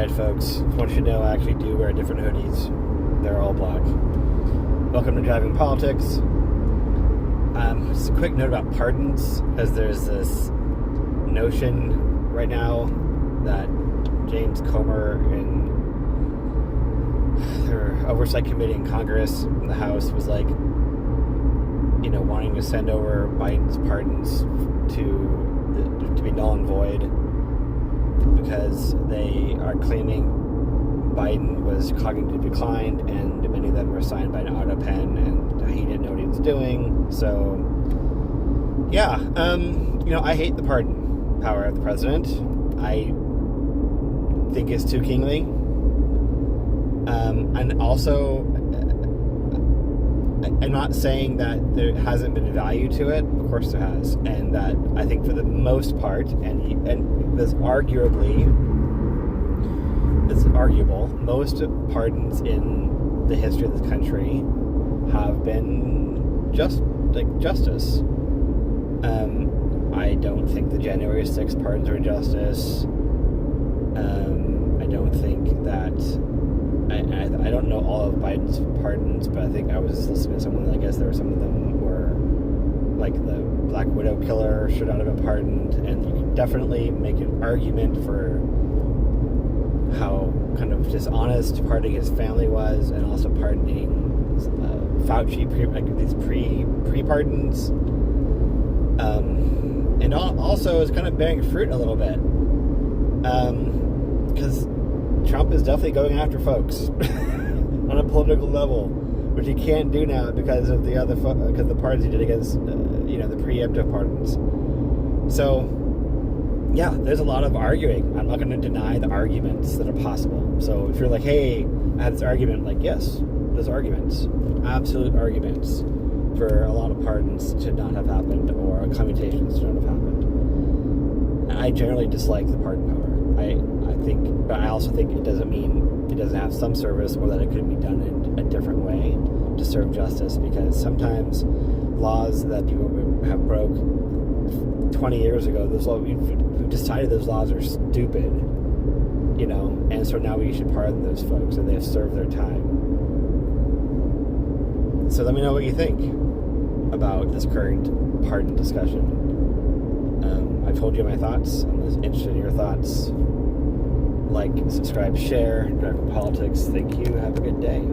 Alright folks, I want you to know I actually do wear different hoodies. They're all black. Welcome to Driving Politics. Just a quick note about pardons, because there's this notion right now that James Comer and their oversight committee in Congress, in the House, was like, wanting to send over Biden's pardons to be null and void because they are claiming Biden was cognitively declined and many of them were signed by an auto pen and he didn't know what he was doing. So, yeah, I hate the pardon power of the president. I think it's too kingly. And also, I'm not saying that there hasn't been value to it. Of course there has. And that I think for the most part, and it's arguable, most pardons in the history of this country have been justice. I don't think the January 6th pardons are justice. I don't think that... I don't know all of Biden's pardons, but I think I was listening to someone, I guess there were some of them were, like the Black Widow killer should not have been pardoned, and you can definitely make an argument for how kind of dishonest pardoning his family was, and also pardoning Fauci, these pre-pardons, and also is kind of bearing fruit a little bit, because Trump is definitely going after folks on a political level, which he can't do now because of because the pardons he did against, the preemptive pardons. So, yeah, there's a lot of arguing. I'm not going to deny the arguments that are possible. So if you're like, hey, I had this argument, like, yes, there's arguments, absolute arguments for a lot of pardons to not have happened or commutations to not have happened. And I generally dislike the pardon power. But I also think it doesn't mean it doesn't have some service, or that it could be done in a different way to serve justice, because sometimes laws that people have broke 20 years ago, we've decided those laws are stupid, and so now we should pardon those folks and they've served their time. So let me know what you think about this current pardon discussion. I've told you my thoughts. I'm interested in your thoughts. Like, subscribe, share, Driving Politics. Thank you. Have a good day.